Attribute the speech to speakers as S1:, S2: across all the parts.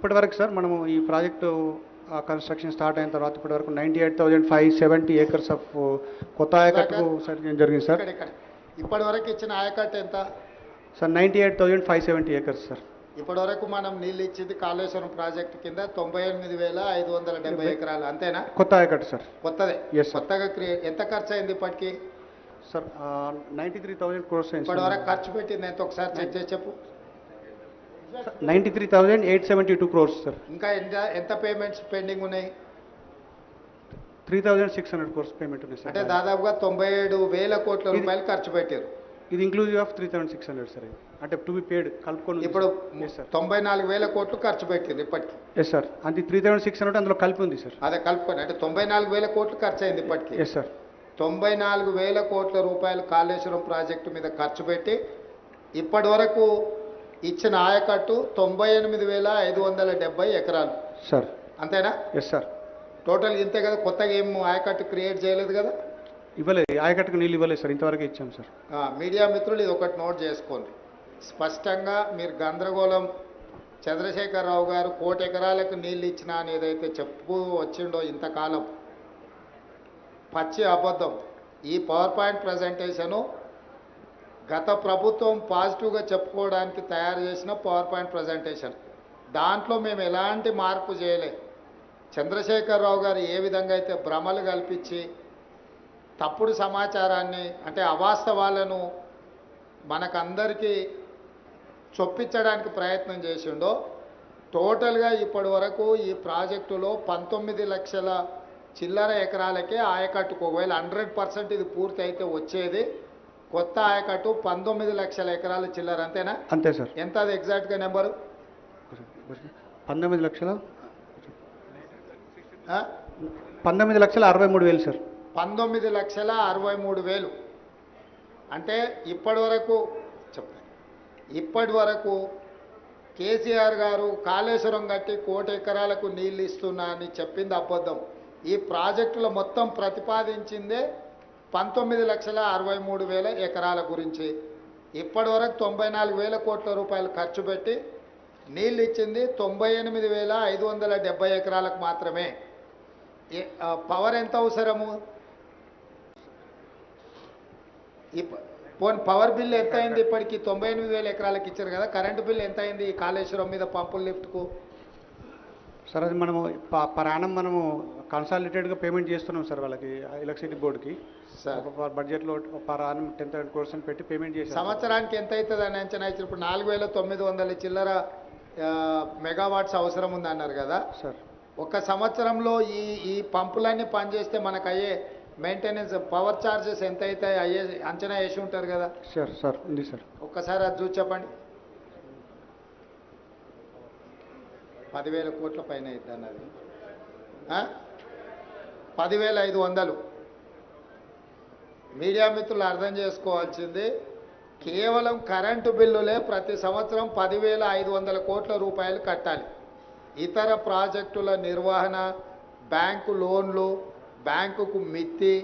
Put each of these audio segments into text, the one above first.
S1: ఇప్పటివరకు సార్ మనము ఈ ప్రాజెక్టు కన్స్ట్రక్షన్ స్టార్ట్ అయిన తర్వాత ఇప్పటివరకు 98,570 ఏకర్స్ ఆఫ్ కొత్త ఆయకట్టుకు సర్జన్ జరిగింది సార్.
S2: ఇప్పటి వరకు ఇచ్చిన ఆయకట్టు ఎంత
S1: సార్? 98,570 acres sir.
S2: ఇప్పటి వరకు మనం నీళ్ళు ఇచ్చింది కాళేశ్వరం ప్రాజెక్టు కింద 98,570 ఎకరాలు అంతేనా?
S1: కొత్త ఆయకట్టు సార్.
S2: కొత్తదే.
S1: Yes, sir.
S2: కొత్తగా ఎంత ఖర్చు అయింది ఇప్పటికి?
S1: సార్ 93,000 crores అయింది.
S2: ఇప్పటి వరకు ఖర్చు పెట్టింది ఎంత ఒకసారి చెక్ చేసి చెప్పు.
S1: 93,872 crores సార్.
S2: ఇంకా ఎంత పేమెంట్స్ పెండింగ్ ఉన్నాయి?
S1: 3,600 crores పేమెంట్ ఉంది సార్.
S2: అంటే దాదాపుగా 97,000 కోట్ల రూపాయలు ఖర్చు పెట్టారు.
S1: ఇది ఇంక్లూజివ్ ఆఫ్ 3,600 సార్. అంటే టు బి పేడ్ కలుపుకొని
S2: ఇప్పుడు
S1: సార్
S2: 94,000 కోట్లు ఖర్చు పెట్టింది ఇప్పటికి.
S1: Yes sir. అది 3,600 అందులో కలిపి ఉంది సార్.
S2: అదే కలుపుకొని అంటే 94,000 కోట్లు ఖర్చు అయింది ఇప్పటికి.
S1: Yes sir.
S2: 94,000 కోట్ల రూపాయలు కాళేశ్వరం ప్రాజెక్టు మీద ఖర్చు పెట్టి ఇప్పటి వరకు ఇచ్చిన ఆయకట్టు 98,570 ఎకరాలు
S1: సార్.
S2: అంతేనా?
S1: Yes sir.
S2: టోటల్ ఇంతే కదా, కొత్తగా ఏం ఆయకట్టు క్రియేట్ చేయలేదు కదా?
S1: ఇవ్వలేదు, ఆయకట్టుకు నీళ్ళు ఇవ్వలేదు సార్, ఇంతవరకు ఇచ్చాం సార్.
S2: మీడియా మిత్రులు ఇది ఒకటి నోట్ చేసుకోండి. స్పష్టంగా మీరు గందరగోళం చంద్రశేఖరరావు గారు 1,00,00,000 ఎకరాలకు నీళ్ళు ఇచ్చినా అని ఏదైతే చెప్పు వచ్చిండో ఇంతకాలం పచ్చి అబద్ధం. ఈ పవర్ పాయింట్ ప్రజెంటేషను గత ప్రభుత్వం పాజిటివ్గా చెప్పుకోవడానికి తయారు చేసిన పవర్ పాయింట్ ప్రజెంటేషన్. దాంట్లో మేము ఎలాంటి మార్పు చేయలే. చంద్రశేఖరరావు గారు ఏ విధంగా అయితే భ్రమలు కల్పించి తప్పుడు సమాచారాన్ని అంటే అవాస్తవాలను మనకందరికీ చొప్పించడానికి ప్రయత్నం చేసిండో టోటల్గా ఇప్పటి వరకు ఈ ప్రాజెక్టులో 19 లక్షల చిల్లర ఎకరాలకే ఆయకట్టుకు ఒకవేళ 100% ఇది పూర్తి అయితే వచ్చేది కొత్త ఆయకట్టు 19 లక్షల ఎకరాల చిల్లర. అంతేనా?
S1: అంతే సార్.
S2: ఎంత అది ఎగ్జాక్ట్గా నెంబరు?
S1: 19 లక్షల 19,63,000 సార్.
S2: 19,63,000 అంటే ఇప్పటి వరకు కేసీఆర్ గారు కాళేశ్వరం కట్టి 1,00,00,000 ఎకరాలకు నీళ్ళు ఇస్తున్నా అని చెప్పింది అబద్ధం. ఈ ప్రాజెక్టులో మొత్తం ప్రతిపాదించిందే 19,63,000 ఎకరాల గురించి. ఇప్పటి వరకు 94,000 కోట్ల రూపాయలు ఖర్చు పెట్టి నీళ్ళు ఇచ్చింది 98,570 ఎకరాలకు మాత్రమే. పవర్ ఎంత అవసరము? పవర్ బిల్ ఎంత అయింది ఇప్పటికి? 98,000 ఎకరాలకు ఇచ్చారు కదా. కరెంటు బిల్ ఎంత అయింది ఈ కాళేశ్వరం మీద పంపుల లిఫ్ట్కు?
S1: సార్ అది మనము పరాణం మనము కన్సాలిడేటెడ్గా పేమెంట్ చేస్తున్నాం సార్ వాళ్ళకి, ఎలక్ట్రిసిటీ బోర్డుకి. సార్ బడ్జెట్లో పరాణం 10,000 crores అని పెట్టి పేమెంట్ చేసి
S2: సంవత్సరానికి ఎంత అవుతుంది అని అంచనా ఇచ్చారు. ఇప్పుడు 4,900 చిల్లర మెగావాట్స్ అవసరం ఉంది అన్నారు కదా
S1: సార్.
S2: ఒక సంవత్సరంలో ఈ పంపులన్నీ పనిచేస్తే మనకు అయ్యే మెయింటెనెన్స్ పవర్ ఛార్జెస్ ఎంత అయితే అయ్యే అంచనా వేసి ఉంటారు కదా
S1: సార్. సార్ ఉంది సార్.
S2: ఒక్కసారి అది చూసి చెప్పండి. 10,000 కోట్ల పైన అవుతుంది అన్నది. 10,500. మీడియా మిత్రులు అర్థం చేసుకోవాల్సింది కేవలం కరెంటు బిల్లులే ప్రతి సంవత్సరం 10,500 కోట్ల రూపాయలు కట్టాలి. ఇతర ప్రాజెక్టుల నిర్వహణ, బ్యాంకు లోన్లు, బ్యాంకుకు మిత్తి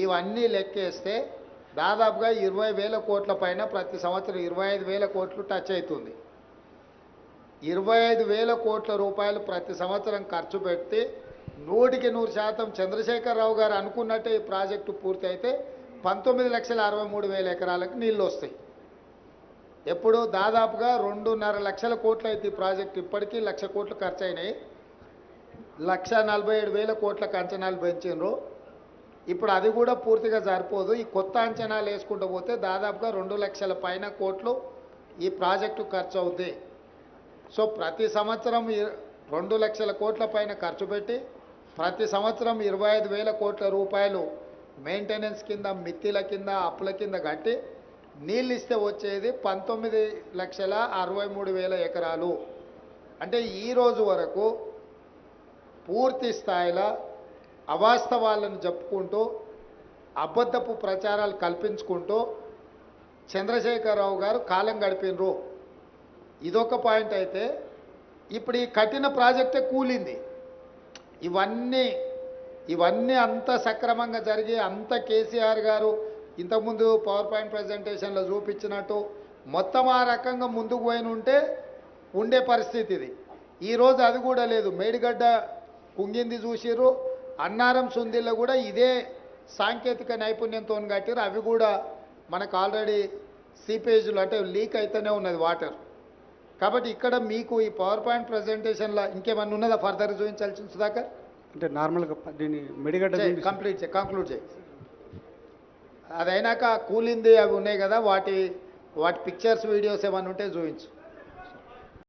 S2: ఇవన్నీ లెక్కేస్తే దాదాపుగా 20,000 కోట్ల పైన ప్రతి సంవత్సరం 25,000 కోట్లు టచ్ అవుతుంది. 25,000 కోట్ల రూపాయలు ప్రతి సంవత్సరం ఖర్చు పెడితే 100% చంద్రశేఖరరావు గారు అనుకున్నట్టే ఈ ప్రాజెక్టు పూర్తి అయితే 19,63,000 ఎకరాలకు నీళ్ళు వస్తాయి. ఎప్పుడు దాదాపుగా 2.5 లక్షల కోట్లు అయితే ఈ ప్రాజెక్టు ఇప్పటికీ 1,00,000 కోట్లు ఖర్చు అయినాయి. 1,47,000 కోట్లకు అంచనాలు పెంచినారు. ఇప్పుడు అది కూడా పూర్తిగా సరిపోదు. ఈ కొత్త అంచనాలు వేసుకుంటూ పోతే దాదాపుగా 2 లక్షల పైన కోట్లు ఈ ప్రాజెక్టు ఖర్చు అవుతాయి. సో ప్రతి సంవత్సరం 2 లక్షల కోట్ల పైన ఖర్చు పెట్టి ప్రతి సంవత్సరం 25,000 కోట్ల రూపాయలు మెయింటెనెన్స్ కింద, మిత్తిల కింద, అప్పుల కింద కట్టి నీళ్ళు ఇస్తే వచ్చేది 19,63,000 ఎకరాలు. అంటే ఈరోజు వరకు పూర్తి స్థాయిలో అవాస్తవాలను చెప్పుకుంటూ అబద్ధపు ప్రచారాలు కల్పించుకుంటూ చంద్రశేఖరరావు గారు కాలం గడిపినరు. ఇదొక పాయింట్ అయితే ఇప్పుడు ఈ కఠిన ప్రాజెక్టే కూలింది. ఇవన్నీ అంత సక్రమంగా జరిగి అంత కేసీఆర్ గారు ఇంతకుముందు పవర్ పాయింట్ ప్రజెంటేషన్లో చూపించినట్టు మొత్తం ఆ రకంగా ముందుకు పోయిన ఉంటే ఉండే పరిస్థితి ఇది. ఈరోజు అది కూడా లేదు. మేడిగడ్డ కుంగింది చూసిర్రు, అన్నారం సుందిల్లో కూడా ఇదే సాంకేతిక నైపుణ్యంతో కట్టిరు. అవి కూడా మనకు ఆల్రెడీ సీపేజ్లు అంటే లీక్ అయితేనే ఉన్నది వాటర్. కాబట్టి ఇక్కడ మీకు ఈ పవర్ పాయింట్ ప్రజెంటేషన్లో ఇంకేమన్నా ఉన్నదా ఫర్దర్ చూపించాల్సింది సుధాకర్?
S1: అంటే నార్మల్గా దీన్ని మెడిగడ్డ
S2: కంక్లూడ్ చేయి. అది అయినాక కూలింది అవి ఉన్నాయి కదా, వాటి పిక్చర్స్ వీడియోస్ ఏమన్నా ఉంటే చూపించు.